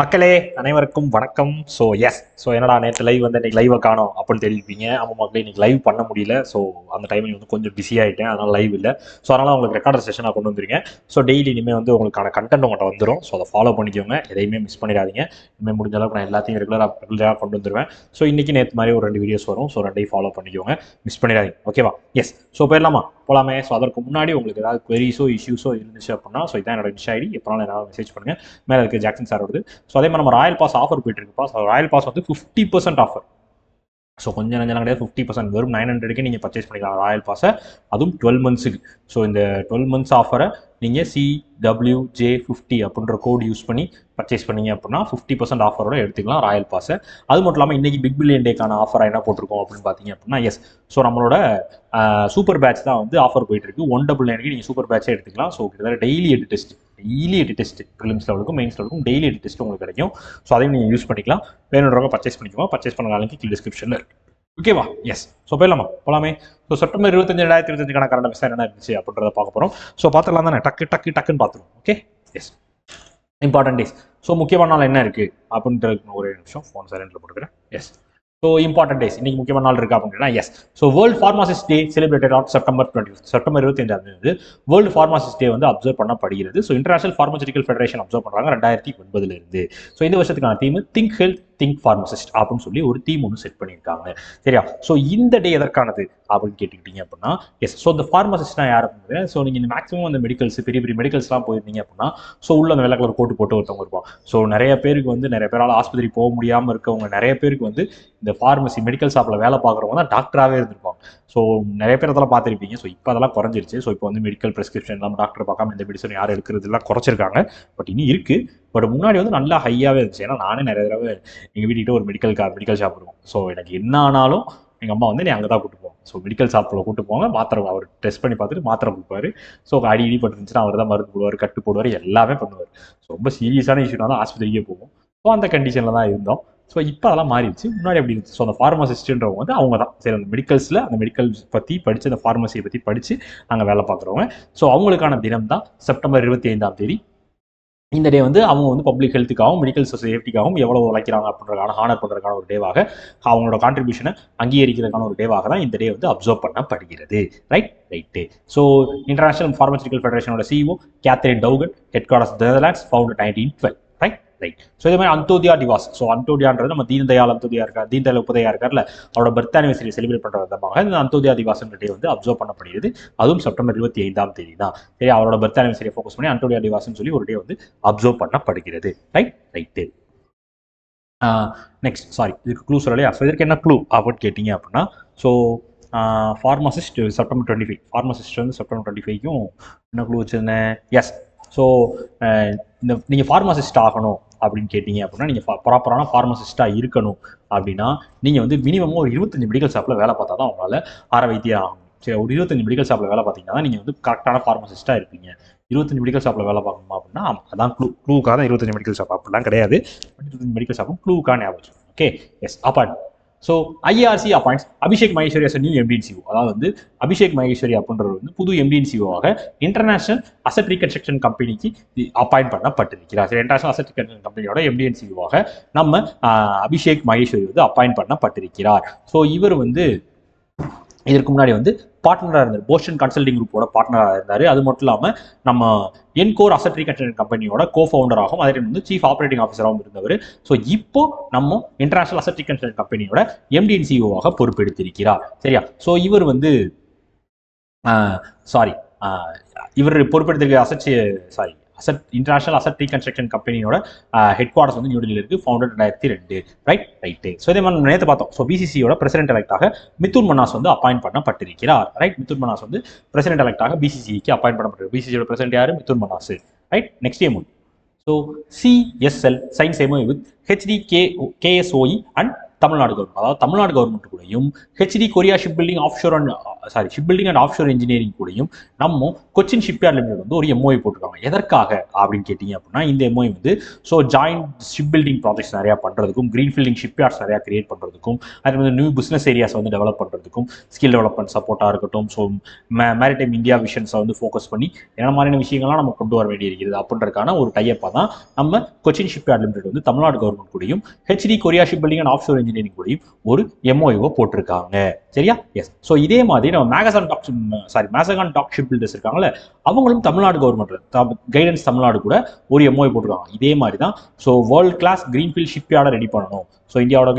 மக்களே அனைவருக்கும் வணக்கம். என்னடா நேற்று லைவ் வந்து இன்னைக்கு லைவை காணோம் அப்படின்னு தெரிவிப்பீங்க. ஆமாம் மக்களே, இன்னைக்கு லைவ் பண்ண முடியல. ஸோ அந்த டைமில் வந்து கொஞ்சம் பிஸி ஆகிட்டேன், அதனால் லைவ் இல்லை. ஸோ அதனால் உங்களுக்கு ரெக்கார்டர் செஷனாக கொண்டு வந்துருக்கேன். ஸோ டெய்லி இனிமேல் வந்து உங்களுக்கான கண்டென்ட் உங்கள்கிட்ட வந்துடும். ஸோ அதை ஃபாலோ பண்ணிக்கோங்க, எதையுமே மிஸ் பண்ணிடாதீங்க. இனிமேல் முடிஞ்ச அளவுக்கு நான் எல்லாத்தையும் ரெகுலராக கொண்டு வந்துடுவேன். ஸோ இன்றைக்கி நேற்று மாதிரி ஒரு 2 வீடியோஸ் வரும். ஸோ 2ஐயும் ஃபாலோ பண்ணிக்கோங்க, மிஸ் பண்ணிடாதீங்க. ஓகேவா? ஸோ போகலாமே. ஸோ அதற்கு முன்னாடி உங்களுக்கு ஏதாவது குவெரிஸோ இஷ்யூஸோ இருந்துச்சு அப்படின்னா, ஸோ இதான் என்னோட இன்ஸ்டா ஐடி, எப்போனாலும் ஏதாவது மெசேஜ் பண்ணுங்கள். மேலே இருக்குது ஜாக்சன் சாரோடது. ஸோ அதே மாதிரி நம்ம ராயல் பாஸ் ஆஃபர் போயிட்டு இருக்குப்பா. ஸோ ராயல் பாஸ் வந்து 50% ஆஃபர். ஸோ கொஞ்சம் நஞ்சலாம் கிடையாது, 50%. வெறும் 900க்கு நீங்கள் பர்ச்சேஸ் பண்ணிக்கலாம் ராயல் பாஸை, அதுவும் 12 மந்த்ஸுக்கு. ஸோ இந்த 12 மந்த்ஸ் ஆஃபரை நீங்கள் CWJ50 அப்படின்ற கோட் யூஸ் பண்ணி பர்ச்சேஸ் பண்ணீங்க அப்படின்னா 50% ஆஃபரோட எடுத்துக்கலாம் ராயல் பாஸை. அது மட்டும் இல்லாமல் இன்றைக்கி பிக் பில்லியன் டேக்கான ஆஃபராக என்ன போட்டிருக்கோம் அப்படின்னு பார்த்தீங்க அப்படின்னா, ஸோ நம்மளோட சூப்பர் பேட்ச் தான் வந்து ஆஃபர் போயிட்டு இருக்கு. 199க்கு நீங்கள் சூப்பர் பேட்சே எடுத்துக்கலாம். ஸோ கிட்டத்தட்ட டெய்லி 8 டெஸ்ட் ப்ரிலிம்ஸ் லெவலுக்கும் மெயின்ஸ் லெவலுக்கும் டெய்லி 8 டெஸ்ட் உங்களுக்கு கிடைக்கும். ஸோ அதையும் நீங்கள் யூஸ் பண்ணிக்கலாம். வேணுன்றவங்க பர்ச்சேஸ் பண்ணிக்கோங்க. பர்ச்சேஸ் பண்ண லிங்க் டிஸ்கிரிப்ஷனில் இருக்கு. ஓகேவா? ஸோ போகலாமே. ஸோ செப்டம்பர் 25, 2025க்கான கரண்ட் அஃபேர்ஸ் என்ன இருந்துச்சு அப்படின்றத பார்க்க போகிறோம். ஸோ பார்த்துலாம் தானே, டக்குன்னு பார்த்துருவோம். Okay, important days. ஸோ முக்கியமான நாள் என்ன இருக்குது அப்படின்றது ஒரு நிமிஷம் ஃபோன் சைலண்டில் போட்டுக்கிறேன். ஸோ இம்பார்ட்டன்ட் டேஸ் இன்னைக்கு முக்கியமான நாள் இருக்கா அப்படின்னா, so world pharmacist day celebrated on September 25 world pharmacist day வந்து அப்சர்வ் பண்ணப்படுகிறது. So international pharmaceutical federation observe பண்ணுறாங்க 2009 இருந்து. ஸோ இந்த வருஷத்துக்கான theme think health think pharmacist அப்படின்னு சொல்லி ஒரு தீம் ஒன்று செட் பண்ணியிருக்காங்க. சரியா? ஸோ இந்த டே எதற்கானது அப்படின்னு கேட்டுக்கிட்டீங்க அப்படின்னா, ஸோ இந்த ஃபார்மசிஸ்ட்னா யார் அப்படின்னா, ஸோ நீங்கள் இந்த மேக்ஸிமம் அந்த மெடிக்கல்ஸ் பெரிய மெடிக்கல்ஸ்லாம் போயிருந்தீங்க அப்படின்னா, ஸோ உள்ள அந்த வெள்ளை கலர் கோட்டு போட்டு ஒருத்தவங்க இருப்பாங்க. ஸோ நிறைய பேரால் ஆஸ்பத்திரி போக முடியாமல் இருக்கவங்க நிறைய பேருக்கு வந்து இந்த ஃபார்மசி மெடிக்கல் ஷாப்பில் வேலை பார்க்குறவங்க தான் டாக்டராகவே இருந்திருப்பாங்க. ஸோ நிறைய பேர் அதெல்லாம் பார்த்துருப்பீங்க. ஸோ இப்போ அதெல்லாம் குறைஞ்சிருச்சு. ஸோ இப்போ வந்து மெடிக்கல் ப்ரெஸ்கிரிப்ஷன் இல்லாமல் டாக்டர் பார்க்காம இந்த மெடிசன் யாரும் எடுக்கிறதுலாம் குறைச்சிருக்காங்க. பட் இனி இருக்குது. பட் முன்னாடி வந்து நல்லா ஹையாகவே இருந்துச்சு. ஏன்னா நானே நிறைய தடவை எங்கள் வீட்டுக்கிட்ட ஒரு மெடிக்கல் ஷாப் இருக்கும். ஸோ எனக்கு என்ன ஆனாலும் எங்கள் அம்மா வந்து நீ அங்கே தான் கூட்டு போவோம். ஸோ மெடிக்கல் ஷாப்பில் கூட்டு போவாங்க, மாத்திரை அவர் டெஸ்ட் பண்ணி பார்த்துட்டு மாத்திரை கொடுப்பாரு. ஸோ அடி பட்டுருந்துச்சுன்னா அவர் தான் மருந்து போடுவார், கட்டு போடுவார், எல்லாமே பண்ணுவார். ஸோ ரொம்ப சீரியஸான இஷ்யூனா தான் ஆஸ்பத்திரிக்கே போவோம். ஸோ அந்த கண்டிஷனில் தான் இருந்தோம். ஸோ இப்போ அதெல்லாம் மாறிடுச்சு. முன்னாடி எப்படி இருந்துச்சு? ஸோ அந்த ஃபார்மசிஸ்ட்ன்றவங்க வந்து அவங்க தான் சரி அந்த மெடிக்கல்ஸில் அந்த மெடிக்கல் பற்றி படித்து அந்த ஃபார்மசியை பற்றி படித்து நாங்கள் வேலை பார்க்குறவங்க. ஸோ அவங்களுக்கான தினம் தான் செப்டம்பர் 25 இந்த டே வந்து அவங்க வந்து பப்ளிக் ஹெல்த்துக்காகவும் மெடிக்கல் சேஃப்டிக்காகவும் எவ்வளோ உழைக்கிறாங்க அப்படின்றதுக்கான ஹானர் பண்ணுறதுக்கான ஒரு டேவாக, அவங்களோட கான்ட்ரிபியூஷனை அங்கீகரிக்கிறதுக்கான ஒரு டேவாக தான் இந்த டே வந்து அப்சர்வ் பண்ணப்படுகிறது. ரைட்டு. ஸோ இன்டர்நேஷனல் ஃபார்மசிட்டிக்கல் ஃபெடரேஷனோட CEO Catherine Duggan, headquarters Netherlands, founded 1912. Right. So இதே மாதிரி அந்தோதியா திவாஸ். ஸோ அந்தோதியான்றது நம்ம தீன்தயாள் உபாத்யாயா இருக்கார்ல, அவரோட பர்த் அனிவர்சரி செலிப்ரேட் பண்ணுற விதமாக இந்த அந்தோதியா திவாஸ்ன்ற டே வந்து அப்சர்வ் பண்ணப்படுகிறது. அதுவும் செப்டம்பர் 25 தான். சரி, அவரோட பர்த் அனிவர்சரியை ஃபோக்கஸ் பண்ணி அந்தோதியா திவாஸ்ன்னு சொல்லி ஒரு டே வந்து அப்சர்வ் பண்ணப்படுகிறது. ரைட்டு. நெக்ஸ்ட், இதுக்கு க்ளூ சொல்லலையா? ஸோ இதற்கு என்ன க்ளூ அப்படின்னு கேட்டிங்க அப்படின்னா, ஸோ ஃபார்மசிஸ்ட் செப்டம்பர் 25, ஃபார்மசிஸ்ட் வந்து செப்டம்பர் 25க்கும் என்ன க்ளூ வச்சுருந்தேன்? ஸோ இந்த நீங்கள் ஃபார்மசிஸ்ட் ஆகணும் அப்படின்னு கேட்டிங்க அப்படின்னா, நீங்கள் ப்ராப்பரான ஃபார்மசிஸ்ட்டாக இருக்கணும் அப்படின்னா நீங்கள் வந்து மினிமம் ஒரு 25 மெடிக்கல் ஷாப்பில் வேலை பார்த்தா தான் உங்களால் வைத்தியம் ஆகணும். சரி, ஒரு 25 மெடிக்கல் ஷாப்பில் வேலை பார்த்தீங்கன்னா தான் நீங்கள் வந்து கரெக்டான ஃபார்மசிஸ்ட்டாக இருப்பீங்க. 25 மெடிக்கல் ஷாப்பில் வேலை பார்க்கணுமா அப்படின்னா, அதான் க்ளூக்காக தான் 25 மெடிக்கல் ஷாப் அப்படிலாம் கிடையாது. 25 மெடிக்கல் ஷாப்பும் க்ளூக்காக ஞாபகம். Okay, appoint. So IRC appoints Abhishek Maheswari as a new MD and CEO. அதாவது வந்து அபிஷேக் மகேஸ்வரி அப்படின்றது வந்து புது MD and CEO-ஆக இன்டர்நேஷனல் அசெட் ரீகன்ஸ்ட்ரக்ஷன் கம்பெனிக்கு அப்பாயிண்ட் பண்ணப்பட்டிருக்கிறார். சரி, இன்டர்நேஷனல் அசெட் ரீகன்ஸ்ட்ரக்ஷன் கம்பெனியோட MD and CEO-ஆக நம்ம அபிஷேக் மகேஸ்வரி வந்து அப்பாயிண்ட் பண்ணப்பட்டிருக்கிறார். ஸோ இவர் வந்து இதற்கு முன்னாடி வந்து பார்ட்னராக இருந்தார், போஸ்டன் கன்சல்டிங் குரூப்போட பார்ட்னராக இருந்தார். அது மட்டும் இல்லாமல் நம்ம என்கோர் அசெட் ரீகன்ஸ்ட்ரக்ஷன் கம்பெனியோட கோஃபவுண்டராகவும் அதே வந்து சீஃப் ஆப்ரேட்டிங் ஆஃபீஸராகவும் இருந்தவர். ஸோ இப்போ நம்ம இன்டர்நேஷனல் அசெட் ரீகன்ஸ்ட்ரக்ஷன் கம்பெனியோட MD and CEO-ஆக பொறுப்பெடுத்திருக்கிறார். சரியா? ஸோ இவர் வந்து இவர் பொறுப்பெடுத்திருக்க இன்டர்நேஷனல் அசெட் ரீகன்ஸ்ட்ரக்ஷன் கம்பெனியோட ஹெட் குவார்ட்டர்ஸ் வந்து நியூடெல்லியில் இருக்குது, ஃபவுண்டட் 2002. ரைட்டு. ஸோ இதே மாதிரி நேற்று பார்த்தோம். ஸோ BCCயோட பிரசிடென்ட் எலெக்டாக மிதுன் மன்னாஸ் வந்து அப்பாயிண்ட் பண்ணப்பட்டிருக்கிறார். ரைட். மிதுன் மன்னாஸ் வந்து பிரசிடென்ட் எலெக்டாக BCCக்கு அப்பாயிண்ட் பண்ணப்பட்டிருக்கு. BCCயோட பிரசிடென்ட் யார்? Mithun Manhas. Right. Next so CSL signs MOU with HDKSOE and Tamil Nadu government, அதாவது தமிழ்நாடு கவர்மெண்ட் கூடயும் HD Korea ship building and offshore engineering கூடயும் நம்ம கொச்சின் ஷிப்யார்ட் லிமிடெட் வந்து ஒரு எம்ஓஐ போட்டிருக்காங்க. எதற்காக அப்படின்னு கேட்டிங்க அப்படின்னா, இந்த எம்ஓஐ வந்து so joint ship building projects நிறையா பண்ணுறதுக்கும், கிரீன் ஃபீல்டிங் ஷிப்யார்ட்ஸ் நிறையா கிரியேட் பண்ணுறதுக்கும், அது வந்து நியூ பிஸ்னஸ் ஏரியாஸ் வந்து டெவலப் பண்ணுறதுக்கும், ஸ்கில் டெவலப்மெண்ட் சப்போர்ட்டாக இருக்கட்டும், ஸோ மேரிடைம் இந்தியா விஷன்ஸை வந்து ஃபோக்கஸ் பண்ணி என்ன மாதிரியான விஷயங்கள்லாம் நம்ம கொண்டு வர வேண்டியிருக்கிறது அப்படின்றதுக்கான ஒரு டைப்பாக தான் நம்ம கொச்சின் ஷிப்யார்ட் லிமிடெட் வந்து தமிழ்நாடு கவர்மெண்ட் கூடயும் HD Korea ship building and offshore engineering கூடயும் ஒரு எம்ஓஐவை போட்டிருக்காங்க. சரியா? எஸ். ஸோ இதே மாதிரி நம்ம மேசகான் டாக் ஷிப் பில்டர்ஸ் இருக்காங்கல்ல, அவங்களும் தமிழ்நாடு கவர்மெண்ட் கைடன்ஸ் தமிழ்நாடு கூட ஒரு எம்ஓஐ போட்டிருக்காங்க. இதே மாதிரி தான் ஸோ வேர்ல்ட் கிளாஸ் கிரீன்ஃபீல்ட் ஷிப்யார்டை ரெடி பண்ணணும். ஸோ இந்தியாவோட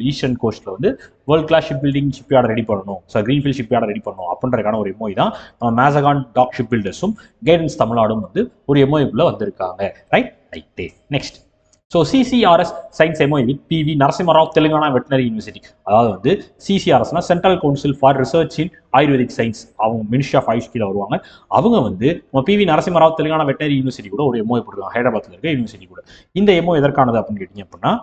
ஈஸ்டர்ன் கோஸ்ட்டில் வந்து வேர்ல்ட் கிளாஸ் ஷிப் பில்டிங் ஷிப்யார்டை ரெடி பண்ணணும், ஸோ கிரீன்ஃபீல்ட் ஷிப்யார்டை ரெடி பண்ணணும் அப்படின்றதுக்கான ஒரு எம்ஓஐ தான் நம்ம மேசகான் டாக் ஷிப் பில்டர்ஸும் கைடன்ஸ் தமிழ்நாடும் வந்து ஒரு எம்ஓஐக்குள்ளே வந்திருக்காங்க. Right. Next, so CCRS science MOI with P V Narasimha Rao Telangana veterinary university. அதாவது வந்து சிசிஆர்எஸ்னா central council for research in ayurvedic science, அவங்க மினிஸ்ட்ரி ஆஃப் ஆயுஷ் கீழே வருவாங்க. அவங்க வந்து நம்ம PV Narasimha Rao Telangana veterinary university கூட ஒரு எம்ஓஐ போட்டிருக்காங்க, ஹைதராபாத்தில் இருக்க யூனிவர்சிட்டி கூட. இந்த எம்ஓ எதற்கானது அப்படின்னு கேட்டிங்க அப்படின்னா,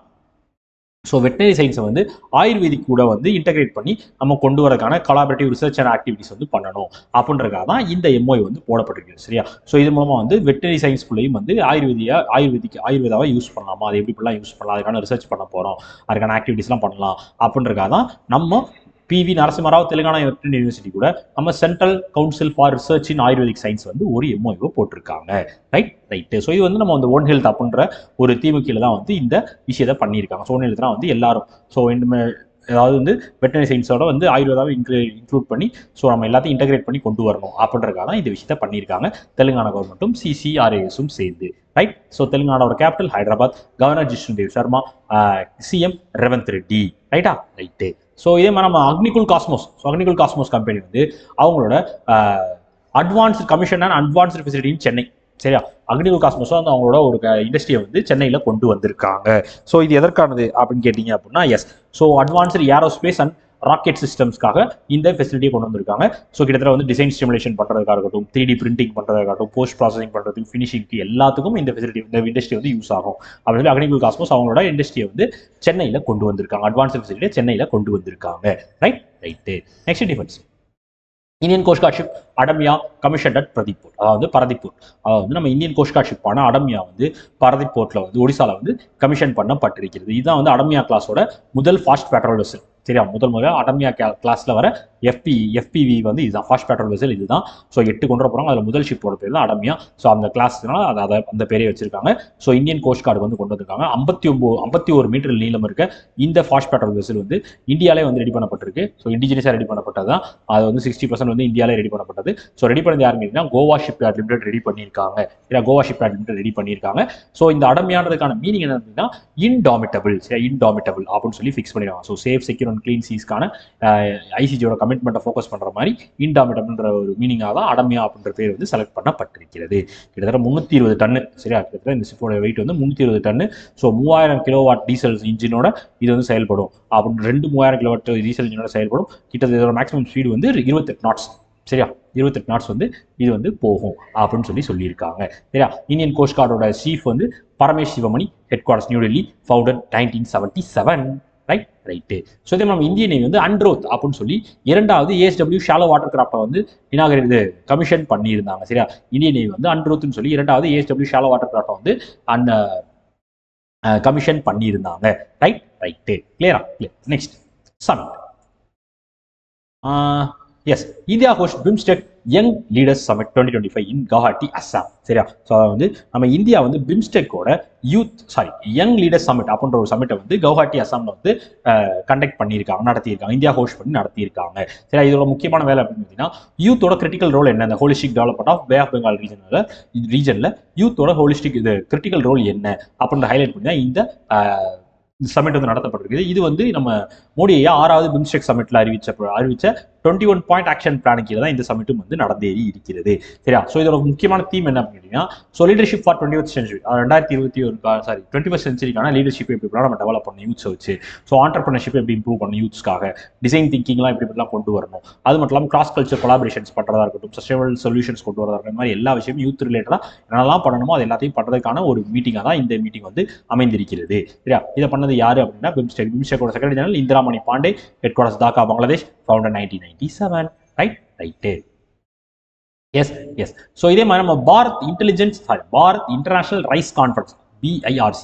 ஸோ வெட்டினரி சயின்ஸை வந்து ஆயுர்வேதிக் கூட வந்து இன்டகிரேட் பண்ணி நம்ம கொண்டு வரதுக்கான கொலாபரேட்டிவ் ரிசர்ச் அண்ட் ஆக்டிவிட்டிஸ் வந்து பண்ணணும் அப்படின்றதுக்காக தான் இந்த எம்ஓஐ வந்து போடப்பட்டிருக்கு. சரியா? ஸோ இது மூலமாக வந்து வெட்டினரி சயின்ஸ்குள்ளேயும் வந்து ஆயுர்வேதாவை யூஸ் பண்ணலாமா, அதை எப்படிலாம் யூஸ் பண்ணலாம், அதுக்கான ரிசர்ச் பண்ண போகிறோம், அதுக்கான ஆக்டிவிட்டிஸ்லாம் பண்ணலாம் அப்படின்றதுக்காக தான் நம்ம PV Narasimha Rao Telangana veterinary university கூட நம்ம central council for research in ayurvedic science வந்து ஒரு எம்ஓஐவை போட்டிருக்காங்க. ரைட்டு. ஸோ இது வந்து நம்ம வந்து ஒன் ஹெல்த் அப்படின்ற ஒரு தீவு கீழே தான் வந்து இந்த விஷயத்தை பண்ணியிருக்காங்க. ஸோ ஒன் ஹெல்த்னா வந்து எல்லாரும் ஸோ அதாவது வந்து வெட்டினரி சயின்ஸோட வந்து ஆயுர்வேதாவை இன்க்ளூட் பண்ணி ஸோ நம்ம எல்லாத்தையும் இன்டகிரேட் பண்ணி கொண்டு வரணும் அப்படின்றதுக்காக தான் இந்த விஷயத்தை பண்ணியிருக்காங்க தெலுங்கானா கவர்மெண்ட்டும் சிசிஆர்ஏஎஸும் சேர்ந்து. ரைட். ஸோ தெலுங்கானாவோட capital Hyderabad, governor Jishnu Dev Sharma, CM Revanth Reddy. Right. So இதே மாதிரி நம்ம அக்னிகுல் காஸ்மோஸ் கம்பெனி வந்து அவங்களோட அட்வான்ஸ்டு கமிஷன் அண்ட் அட்வான்ஸ்டு ஃபெசிலிட்டின்னு சென்னை. சரியா? அக்னிகுல் காஸ்மோஸ் வந்து அவங்களோட ஒரு இண்டஸ்ட்ரியை வந்து சென்னையில் கொண்டு வந்திருக்காங்க. ஸோ இது எதற்கானது அப்படின்னு கேட்டிங்க அப்படின்னா, yes, so advanced aerospace and rocket சிஸ்டம்ஸ்க்காக இந்த ஃபெசிலிட்டியை கொண்டு வந்திருக்காங்க. ஸோ கிட்டத்தட்ட வந்து டிசைன் ஸ்டிமுலேஷன் பண்ணுறதுக்காக இருக்கட்டும், 3D பிரிண்டிங் பண்ணுறதுக்காகட்டும், போஸ்ட் ப்ராசஸிங் பண்ணுறதுக்கு, ஃபினிஷிங்க்கு எல்லாத்துக்கும் இந்த ஃபெசிலிட்டி, இந்த இண்டஸ்ட்ரி வந்து யூஸ் ஆகும் அப்படின்னு சொல்லி அக்னிகுல் காஸ்மோஸ் அவங்களோட இண்டஸ்ட்ரியை வந்து சென்னையில் கொண்டு வந்திருக்காங்க, அட்வான்ஸ்டு ஃபெசிலிட்டியை சென்னையில் கொண்டு வந்திருக்காங்க. Right. Next defence, Indian coast guard ship Adamya commission at Pradippur, அதாவது பரதிப்பூர். அதாவது நம்ம இந்தியன் கோஸ்ட் கார்ட் ஷிப்பான அடமியா வந்து பரதிப்பூரில் வந்து ஒடிசாவில் வந்து கமிஷன் பண்ணப்பட்டிருக்கிறது. இதுதான் வந்து அடமியா கிளாஸோட முதல் ஃபாஸ்ட் பெட்ரோல் வெசல். சரியா? முதல் அடமியா கிளாஸில் வர எஃபிவி வந்து இதுதான் ஃபாஸ்ட் பெட்ரோல் வெசல். இதுதான். ஸோ 8 கொண்டு போகிறாங்க. அதில் முதல் ஷிப்போட பேர் தான் அடமியா. ஸோ அந்த கிளாஸ்னால அதை அந்த பேரே வச்சிருக்காங்க. ஸோ இந்தியன் கோஸ்ட் கார்டு வந்து கொண்டு வந்திருக்காங்க. 51 மீட்டர் நீளம் இருக்க இந்த ஃபாஸ்ட் பெட்ரோல் வெசல் வந்து இந்தியாவிலே வந்து ரெடி பண்ணப்பட்டிருக்கு. ஸோ இண்டிஜினியஸாக ரெடி பண்ணப்பட்டது தான். அது வந்து 60% வந்து இந்தியாவிலே ரெடி பண்ணப்பட்டது. ஸோ ரெடி பண்ணது யாருன்னு கேட்டிங்கன்னா, கோவா ஷிப்யார்ட் லிமிடெட் ரெடி பண்ணியிருக்காங்க. கோவா ஷிப்யார்ட் லிமிடெட் ரெடி பண்ணியிருக்காங்க. ஸோ இந்த அடமியானதுக்கான மீனிங் என்ன அப்படின்னா, இன்டாமிட்டபிள் அப்படின்னு சொல்லி ஃபிக்ஸ் பண்ணிடுவாங்க. So safe, secure and clean சீஸ்க்கான ஐசிஜியோட கமிட்மெண்ட்டை ஃபோக்கஸ் பண்ணுற மாதிரி இன்டாமிட்டபிள்ன்ற ஒரு மீனிங்காக தான் அடமியா அப்படின்ற பேர் வந்து செலக்ட் பண்ணப்பட்டிருக்கிறது. கிட்டத்தட்ட 320 டன்னு. சரியா? கிட்டத்தட்ட இந்த ஷிப்போட வெயிட் வந்து 320 டன்னு. ஸோ 3000 கிலோவாட் டீசல் இன்ஜினோட இது வந்து செயல்படும். அப்படின்னு 3000 கிலோவாட் டீசல் இன்ஜினோட செயல்படும். கிட்டத்தட்ட இதோட மேக்ஸிமம் ஸ்பீடு வந்து 28 knots. சரியா? 28 knots வந்து இது வந்து போகும் அப்படின்னு சொல்லியிருக்காங்க. சரியா? இந்தியன் கோஸ்ட் கார்டோட சீஃப் வந்து Paramesh Sivamani, head quarters new Delhi, founded 1977. Right. So இதே நம்ம இந்திய நேவி வந்து அண்ட்ரோத் அப்படின்னு சொல்லி 2வது ASW ஷாலோ வாட்டர் கிராஃப்டை வந்து கமிஷன் பண்ணியிருந்தாங்க. சரியா? இந்திய நேவி வந்து அண்ட்ரோத்னு சொல்லி 2வது ASW ஷாலோ வாட்டர் கிராஃப்டை வந்து கமிஷன் பண்ணியிருந்தாங்க. ரைட்டு. கிளியரா? Next, summit. Yes, India host BIMSTEC young leaders summit 2025 in Guwahati, Assam. சரியா? ஸோ வந்து நம்ம இந்தியா வந்து பிம்ஸ்டெக்கோட யங் லீடர்ஸ் சமிட் அப்படின்ற ஒரு சமிட்டை வந்து கவுஹாட்டி, அஸ்ஸாமில் வந்து கண்டக்ட் பண்ணியிருக்காங்க, நடத்தியிருக்காங்க. இந்தியா ஹோஸ்ட் பண்ணி நடத்தியிருக்காங்க. சரியா? இதோட முக்கியமான வேலை அப்படின்னு பார்த்தீங்கன்னா, யூத்தோட கிரிட்டிக்கல் ரோல் என்ன, இந்த holistic development of bay of Bengal ரீஜனில் யூத்தோட ஹோலிஸ்டிக் இது கிரிட்டிக்கல் ரோல் என்ன அப்படின்ற ஹைலைட் பண்ணி தான் இந்த சமிட் வந்து நடத்தப்பட்டிருக்குது. இது வந்து நம்ம மோடி 6வது பிம்ஸ்டெக் சமிட்ல அறிவிச்ச 21 பாயிண்ட் ஆக்ஷன் பிளான் கீழே தான் இந்த சமிட்டும் வந்து நடந்தேறி இருக்கிறது. சரியா? ஸோ இதோட முக்கியமான தீம் என்ன அப்படின்னா, so leadership for 20th century, 21st சென்ச்சுரிக்கான லீடர்ஷிப் எப்படிலாம் நம்ம டெவலப் பண்ணணும் யூத்ஸை வச்சு, ஸோ ஆண்டர்பிரினர்ஷிப் எப்படி இம்ப்ரூவ் பண்ணணும் யூத்ஸ்க்காக, டிசைன் திங்கிங்லாம் எப்படிலாம் கொண்டு வரணும், அது மட்டும் இல்லாமல் கிராஸ் கல்ச்சர் கொலாபரேஷன்ஸ் பண்ணுறதா இருக்கட்டும், சஸ்டைனபிள் சொல்யூஷன்ஸ் கொண்டு வரதா இருக்கட்டும், இந்த மாதிரி எல்லா விஷயமும் யூத் ரிலேட்டடாக என்னெல்லாம் பண்ணணுமோ அது எல்லாத்தையும் பண்ணுறதுக்கான ஒரு மீட்டிங்காக தான் இந்த மீட்டிங் வந்து அமைந்திருக்கிறது. சரியா? இதை பண்ணது யாரு அப்படின்னா பிம்ஸ்டெக்கோட secretary general Indra Mani Pandey, headquarters Dhaka, Bangladesh, founder 1997. Right. Yes. So இதே மாதிரி நம்ம Bharat international rice conference, BIRC,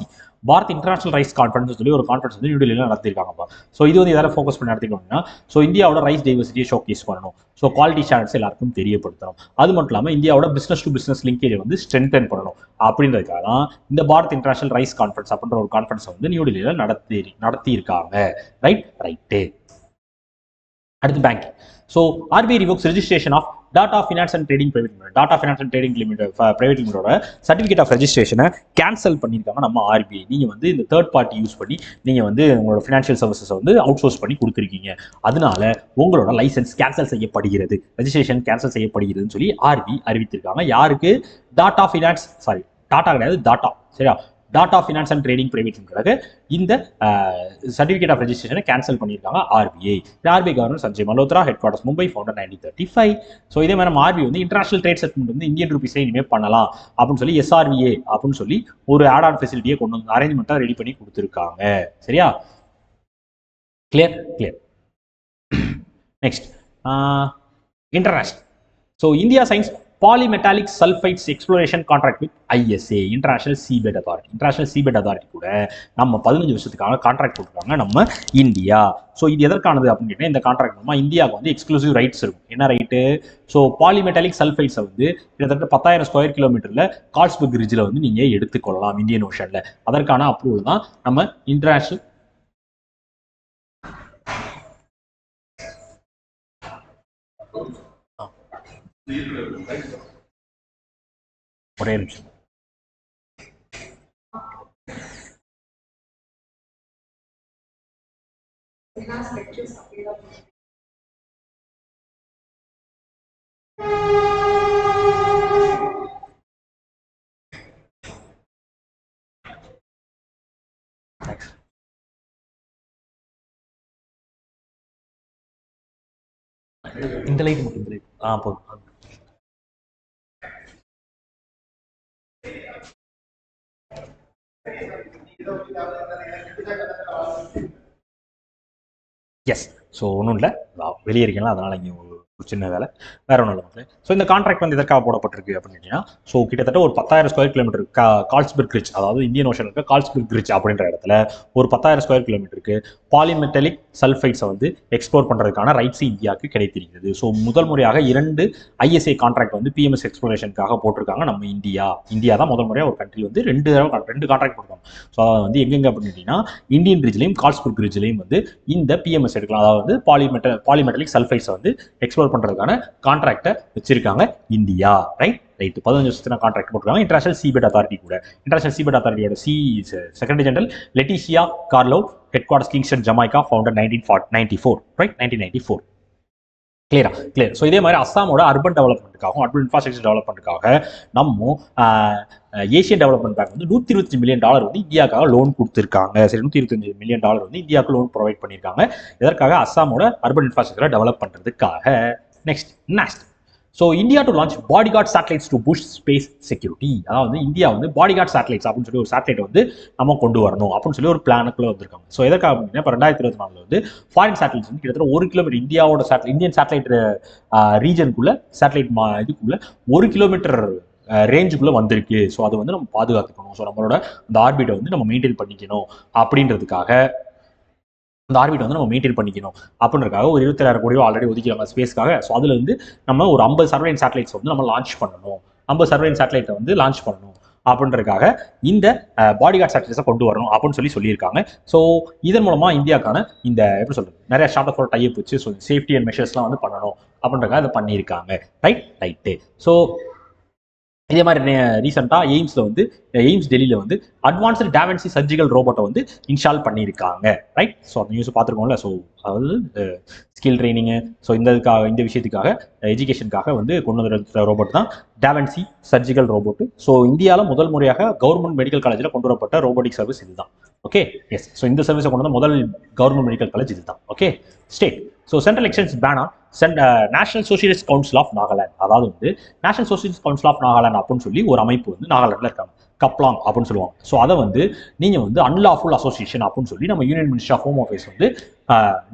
Bharat international rice conference சொல்லி ஒரு கான்ஃபரன்ஸ் வந்து நியூ டெல்லியில் நடத்திருக்காங்கப்பா. ஸோ இது வந்து எதாவது ஃபோக்கஸ் பண்ணி நடத்திக்கணும்னா, ஸோ இந்தியாவோட ரைஸ் டைவர்சிட்டியை ஷோகேஸ் பண்ணணும், ஸோ குவாலிட்டி ஸ்டாண்டர்ட்ஸ் எல்லாருக்கும் தெரியப்படுத்தணும், அது மட்டும் இல்லாமல் இந்தியாவோட பிஸ்னஸ் டு பிஸ்னஸ் லிங்கேஜை வந்து ஸ்ட்ரென்தன் பண்ணணும் அப்படின்றதுக்காக தான் இந்த பாரத் இன்டர்நேஷனல் ரைஸ் கான்ஃபரன்ஸ் அப்படின்ற ஒரு கான்ஃபரன்ஸை வந்து நியூ டெல்லியில் நடத்தியிருக்காங்க. ரைட்டு. அடுத்து banking. So RBI revokes registration of Tata finance and trading private லிமிடோட சர்டிஃபிகேட் ஆஃப் ரெஜிஸ்ட்ரேஷனை கேன்சல் பண்ணியிருக்காங்க நம்ம RBI. நீங்கள் வந்து இந்த தேர்ட் பார்ட்டி யூஸ் பண்ணி நீங்கள் வந்து உங்களோட ஃபினான்ஷியல் சர்வீசஸ் வந்து அவுட் சோர்ஸ் பண்ணி கொடுத்துருக்கீங்க, அதனால உங்களோட லைசன்ஸ் கேன்சல் செய்யப்படுகிறது, ரெஜிஸ்ட்ரேஷன் கேன்சல் செய்யப்படுகிறதுன்னு சொல்லி RBI அறிவித்திருக்காங்க. யாருக்கு? டாடா கிடையாது, டாடா. சரியா? Tata finance and trading private limited இந்த சர்டிஃபிகேட் ஆஃப் ரெஜிஸ்ட்ரேஷனை கேன்சல் பண்ணியிருக்காங்க RBI. Governor Sanjay Malhotra, head quarters Mumbai, founder 1935. So இதே மாதிரி நம்ம RBI வந்து இன்டர்நேஷனல் ட்ரேட் செட்டில்மெண்ட் வந்து இந்தியன் ரூபீஸ்ல இனிமேல் பண்ணலாம் அப்படின்னு சொல்லி SRVA அப்படின்னு சொல்லி ஒரு ஆட் ஆன் ஃபெசிலிட்டியை கொண்டு வந்து அரேஞ்ச்மெண்ட்டாக ரெடி பண்ணி கொடுத்துருக்காங்க. சரியா? Clear. Next international. So India science polymetallic sulphides exploration contract with ISA, international seabed authority கூட நம்ம 15 வருஷத்துக்கான கான்ட்ராக்ட் கொடுக்குறாங்க நம்ம இந்தியா. ஸோ இது எதற்கானது அப்படின்னு கேட்டால், இந்த கான்ட்ராக்ட் மூலமா இந்தியாவுக்கு வந்து எக்ஸ்க்ளூசிவ் ரைட்ஸ் இருக்கும். என்ன ரைட்டு? ஸோ பாலிமெட்டாலிக் சல்ஃபைட்ஸை வந்து கிட்டத்தட்ட 10,000 ஸ்கொயர் கிலோமீட்டரில் கால்ஸ்பர்க் ரிட்ஜில் வந்து நீங்கள் எடுத்துக்கொள்ளலாம் இந்தியன் ஓஷனில். அதற்கான அப்ரூவல் தான் நம்ம இன்டர்நேஷனல் ஒரே நிமிஷம். இந்த லைட் மட்டும் போதும். எஸ். ஸோ ஒன்றும் இல்லை, வெளியே இருக்கீங்களா, அதனால் இங்கே ஒரு சின்ன வேலை, வேற ஒன்றும் இல்லை. ஸோ இந்த கான்ட்ராக்ட் வந்து எதற்காக போடப்பட்டிருக்கு அப்படின்னு கேட்டீங்கன்னா, ஸோ கிட்டத்தட்ட ஒரு 10,000 ஸ்கொயர் கிலோமீட்டர் கால்ஸ்பர்க் ரிட்ஜ், அதாவது இந்தியன் ஓஷன் இருக்க கால்ஸ்பர்க் ரிட்ஜ் அப்படின்ற இடத்துல ஒரு 10,000 ஸ்கொயர் கிலோமீட்டருக்கு பாலிமெட்டாலிக் சல்ஃபைட்ஸை வந்து எக்ஸ்ப்ளோர் பண்ணுறதுக்கான ரைட்ஸ் இந்தியாவுக்கு கிடைத்திருக்கிறது. ஸோ முதல் முறையாக 2 ISA கான்ட்ராக்ட் வந்து PMS எக்ஸ்ப்ளோரேஷனுக்காக போட்டிருக்காங்க நம்ம இந்தியா தான் முதல் முறையாக ஒரு கண்ட்ரி வந்து 2 கான்ட்ராக்ட் போட்டிருக்காங்க. ஸோ அதாவது வந்து எங்கெங்க அப்படின்னு கேட்டிங்கன்னா, இந்தியன் ரிட்ஜ்லையும் கால்ஸ்பர்க் ரிட்ஜ்லையும் வந்து இந்த PMS எடுக்கலாம், அதாவது பாலிமெட்டாலிக் சல்ஃபைட்ஸை வந்து எக்ஸ்ப்ளோர் பண்றதுக்கான கான்ட்ராக்டை வச்சிருக்காங்க இந்தியா. ரைட். 15 வருஷத்துக்கு கான்ட்ராக்ட் போட்டுருக்காங்க இன்டர்நேஷனல் சீபெட் அத்தாரிட்டி கூட. இன்டர்நேஷனல் சீபெட் அத்தாரிட்டியோட secretary general Leticia Carvalho, headquarters Kingston, Jamaica, founder 1994. Right, 1994. Clear. So இதே மாதிரி அஸ்ஸாமோட அர்பன் டெவலப்மெண்ட்டுக்காகவும் அர்பன் இன்ஃப்ராஸ்ட்ரக்சர் டெவலப்மெண்ட்டுக்காக நம்ம ஏஷியன் டெவலப்மெண்ட் பேங்க் வந்து $125 மில்லியன் வந்து இந்தியாவுக்காக லோன் கொடுத்துருக்காங்க. சரி, $125 மில்லியன் வந்து இந்தியாவுக்கு லோன் ப்ரொவைட் பண்ணியிருக்காங்க. எதற்காக? அஸ்ஸாமோட அர்பன் இன்ஃப்ராஸ்ட்ரக்சரை டெவலப் பண்ணுறதுக்காக. Next. So India to launch bodyguard satellites to boost space security. அதாவது இந்தியா வந்து பாடிகார்ட் சேட்டலைட்ஸ் அப்படின்னு சொல்லி ஒரு சேட்டலைட் வந்து நம்ம கொண்டு வரணும் அப்படின்னு சொல்லி ஒரு பிளானுக்குள்ள வந்திருக்காங்க. ஸோ எதற்காக அப்படின்னா, இப்போ 2024 வந்து ஃபாரின் சேட்டலைட்ஸ் வந்து கிட்டத்தட்ட 1 கிலோமீட்டர் இந்தியாவோட இந்தியன் சேட்டலைட் ரீஜனுக்குள்ள சேட்டலைட் இதுக்குள்ள 1 கிலோமீட்டர் ரேஞ்சுக்குள்ள வந்திருக்கு. ஸோ அதை வந்து நம்ம பாதுகாத்துக்கணும். ஸோ நம்மளோட அந்த ஆர்பிட்டை வந்து நம்ம மெயின்டைன் பண்ணிக்கணும் அப்படின்றதுக்காக அப்படின்றதுக்காக ஒரு 27,000 கோடி ஆல்ரெடி ஒதுக்கிறாங்க ஸ்பேஸ்க்காக. ஸோ அதுல இருந்து நம்ம ஒரு 50 சர்வேலன்ஸ் சேட்டலைட்ஸ் வந்து நம்ம லான்ச் பண்ணணும். 50 சர்வேலன்ஸ் சேட்டலைட்டை வந்து லான்ச் பண்ணணும் அப்படின்றதுக்காக இந்த பாடிகார்ட் சேட்டலைட்ஸை கொண்டு வரணும் அப்படின்னு சொல்லியிருக்காங்க. ஸோ இதன் மூலமா இந்தியாவுக்கான இந்த எப்படி சொல்றது, நிறைய ஷார்ட் ஆஃப் டைப் வச்சு சேஃப்டி அண்ட் மெஷர்ஸ்லாம் வந்து பண்ணணும் அப்படின்றதுக்காக அதை பண்ணியிருக்காங்க. ரைட்டு. ஸோ இதே மாதிரி ரீசெண்டாக எய்ம்ஸில் வந்து எய்ம்ஸ் டெல்லியில் வந்து அட்வான்ஸ்டு டாவன்சி சர்ஜிக்கல் ரோபோட்டை வந்து இன்ஸ்டால் பண்ணியிருக்காங்க, ரைட்? ஸோ அந்த நியூஸ் பார்த்துருக்கோம்ல. ஸோ அதாவது ஸ்கில் ட்ரைனிங்கு, ஸோ இந்த விஷயத்துக்காக எஜுகேஷனுக்காக வந்து கொண்டு வந்த ரோபோட் தான் டாவன்சி சர்ஜிக்கல் ரோபோட்டு. ஸோ இந்தியாவில் முதல் முறையாக கவர்மெண்ட் மெடிக்கல் காலேஜில் கொண்டு வரப்பட்ட ரோபோட்டிக் சர்வீஸ் இதுதான். Okay, yes. ஸோ இந்த சர்வீஸை கொண்டு வந்த முதல் கவர்மெண்ட் மெடிக்கல் காலேஜ் இதுதான். Okay, state. So central elections ban on national socialist council of Nagaland. அதாவது வந்து national socialist council of Nagaland அப்படின்னு சொல்லி ஒரு அமைப்பு வந்து நாகாலாண்டில் இருக்காங்க, கப்லாங் அப்படின்னு சொல்லுவாங்க. ஸோ அதை வந்து நீங்கள் வந்து அன்லாஃபுல் அசோசியேஷன் அப்படின்னு சொல்லி நம்ம union ministry of home affairs வந்து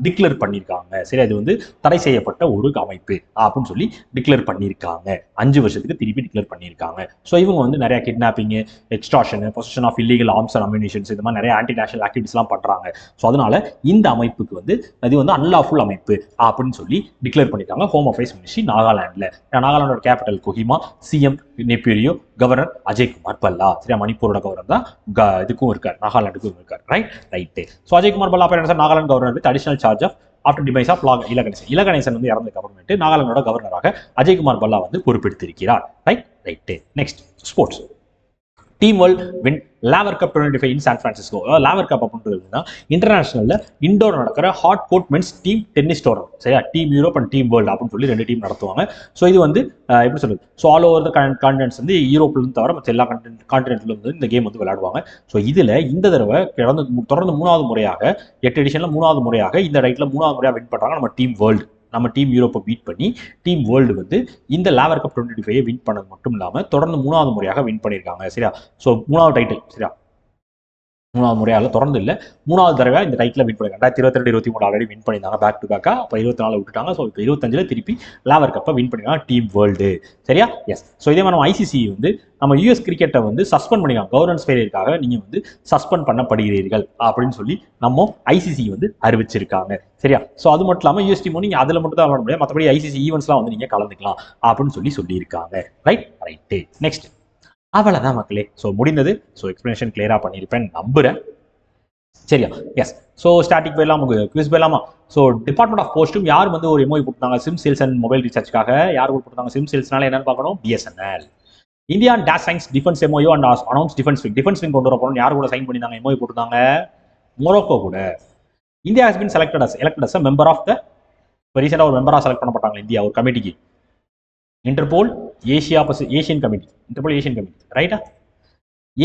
டிக்ளேர் பண்ணியிருக்காங்க. சரி, அது வந்து தடை செய்யப்பட்ட ஒரு அமைப்பு அப்படின்னு சொல்லி டிக்ளேர் பண்ணியிருக்காங்க. 5 வருஷத்துக்கு திருப்பி டிக்ளேர் பண்ணியிருக்காங்க. ஸோ இவங்க வந்து நிறைய kidnapping, extortion, possession of illegal arms and ammunitions, இந்த மாதிரி நிறைய ஆன்டி நேஷனல் ஆக்டிவிட்டிஸ்லாம் பண்ணுறாங்க. ஸோ அதனால இந்த அமைப்புக்கு வந்து அது வந்து அன்லாஃபுல் அமைப்பு அப்படின்னு சொல்லி டிக்ளேர் பண்ணியிருக்காங்க ஹோம் அஃபேர்ஸ் மினிஸ்ட்ரி நாகாலாண்டில். நாகாலாண்டோட capital Kohima, CM Neiphiu Rio, governor Ajay Kumar Bhalla. சரியா, மணிப்பூரோட கவர்னர் தான் இதுக்கும் இருக்கார், நாகாலாண்டுக்கும் இருக்கார், ரைட்டு. ஸோ அஜய்குமார் பல்லா பேர் Nagaland governor with additional charge of after demise of La Ganesan. La Ganesan வந்து இறந்த அப்புறமேட்டு நாகாலாண்டோட கவர்னராக அஜய்குமார் பல்லா வந்து பொறுப்பெடுத்திருக்கிறார், right. Next, sports. Team world win Laver cup 2025 in San Francisco. Laver cup அப்படின்றது இன்டர்நேஷனல்ல இண்டோர் நடக்கிற hard court men's team tennis tournament. சரியா, team Europe and team world அப்படின்னு சொல்லி 2 டீம் நடத்துவாங்க. ஸோ இது வந்து எப்படி சொல்றது, so all over the continents வந்து யூரோப்லேருந்து தவிர மற்ற எல்லா கான்டினென்ட்ல வந்து இந்த கேம் வந்து விளையாடுவாங்க. ஸோ இதில் இந்த தடவை தொடர்ந்து 3வது முறையாக 8 எடிஷனில் 3வது முறையாக இந்த ரைட்டில் 3வது முறையாக வின் பண்ணுறாங்க நம்ம டீம் வேர்ல்டு. நம்ம டீம் யூரோப்பை பீட் பண்ணி டீம் வேர்ல்டு வந்து இந்த லாவர் கப் 2025 வின் பண்ணது மட்டும் இல்லாமல் தொடர்ந்து 3வது முறையாக வின் பண்ணியிருக்காங்க. சரியா, ஸோ 3வது டைட்டில். சரியா, 3வது முறையாக தொடர்ந்து இல்லை, 3வது தடவை இந்த டைட்டில் வின் பண்ணிருக்காங்க. 2022, 23 ஆல்ரெடி வின் பண்ணியிருந்தாங்க பேக் டு பேக்காக. அப்போ 24 விட்டுட்டாங்க. ஸோ இப்போ 25 திருப்பி லாவர் கப்பை வின் பண்ணிருக்காங்க டீம் வேர்ல்டு. சரியா, எஸ். ஸோ இதே மாதிரி நம்ம ஐசிசி வந்து நம்ம யூஎஸ் கிரிக்கெட்டை வந்து சஸ்பெண்ட் பண்ணிருக்காங்க. கவர்னன்ஸ் ஃபெயிலியருக்காக நீங்கள் வந்து சஸ்பெண்ட் பண்ணப்படுகிறீர்கள் அப்படின்னு சொல்லி நம்ம ஐசிசி வந்து அறிவிச்சிருக்காங்க. சரியா, ஸோ அது மட்டும் இல்லாமல் யூஎஸ் டீம் நீங்கள் அதில் மட்டும் தான் விளாட முடியாது, மற்றபடி ஐசிசி ஈவெண்ட்ஸ்லாம் வந்து நீங்கள் கலந்துக்கலாம் அப்படின்னு சொல்லியிருக்காங்க. ரைட்டு. நெக்ஸ்ட், அவ்வளோதான் மக்களே. ஸோ முடிந்தது. ஸோ எக்ஸ்பிளனேஷன் கிளியராக பண்ணியிருப்பேன் நம்புகிறேன். சரியா, எஸ். ஸோ ஸ்டாட்டிக் போயிடலாம், குவிஸ் போயிடலாமா? ஸோ டிபார்ட்மெண்ட் ஆஃப் போஸ்ட்டும் யார் வந்து ஒரு எம்ஓஐ கொடுத்தாங்க சிம் சேல்ஸ் அண்ட் மொபைல் ரீசார்ஜ்க்காக. யார் கொடுத்தாங்க சிம் சேல்ஸ்னால என்னன்னு பார்க்கணும், BSNL. India and dash signs defence MOU and announce defence wing கொண்டு வர போகிறோம். யார் கூட சைன் பண்ணியிருந்தாங்க, எம்ஓஐ போட்டுருந்தாங்க, மொரோக்கோ கூட. India has been elected as member of the, ரீசெண்டாக ஒரு மெம்பராக செலக்ட் பண்ணப்பட்டாங்க இந்தியா ஒரு கமிட்டிக்கு, இன்டர்போல் ஏஷியன் கமிட்டி, ரைட்டா?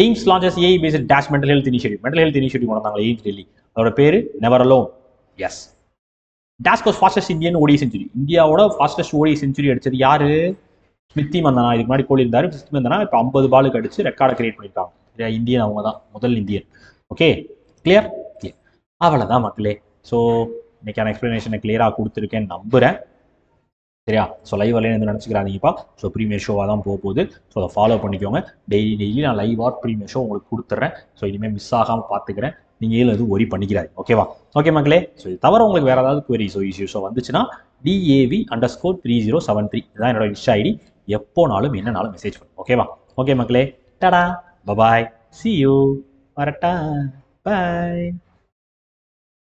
AIIMS launches AI based dash mental health initiative கொண்டாங்க எய்ம்ஸ் டெல்லி. அதோட பேரு நெவர் அலோன். எஸ். டாஸ்கோஸ் ஃபாஸ்டஸ்ட் இந்தியன் ஓடி செஞ்சுரி. இந்தியாவோட ஃபாஸ்டஸ்ட் ஓடி செஞ்சுரி அடிச்சது யாரு? ஸ்மிருதி மந்தனா. இதுக்கு முன்னாடி கோலி இருந்தாரு, ஸ்மிருதி மந்தனா இப்போ 50 பாலுக்கு அடிச்சு ரெக்கார்டை கிரியேட் பண்ணியிருக்காங்க. இந்தியன் அவங்க தான் முதல் இந்தியன். Okay, clear? அவ்வளோதான் மக்களே. ஸோ இன்னைக்கான எக்ஸ்பிளனேஷனை கிளியராக கொடுத்துருக்கேன்னு நம்புகிறேன். சரியா, ஸோ லைவ் வரலன்னு நினச்சிக்கிறாதீங்கப்பா. ஸோ ப்ரீமியர் ஷோவாக தான் போகுது. ஸோ அதை ஃபாலோ பண்ணிக்கோங்க. டெய்லி நான் லைவ் ஆர் ப்ரீமியர் ஷோ உங்களுக்கு கொடுத்துட்றேன். ஸோ இனிமேல் மிஸ் ஆகாமல் பார்த்துக்கிறேன். நீங்கள் ஏழு எதுவும் ஒரி பண்ணிக்கிறாரு. ஓகேவா? ஓகே மக்களே. ஸோ இது தவிர உங்களுக்கு வேறு ஏதாவது குவரிஸோ இஷ்யூஸோ வந்துச்சுன்னா DAV_3073 இதுதான் என்னோட இன்ஸ்டா ஐடி. எப்போனாலும் என்னனாலும் மெசேஜ் பண்ணுங்க. ஓகேவா? ஓகே மக்களே, டடா, பபாய், see you, வரட்டா, பாய்.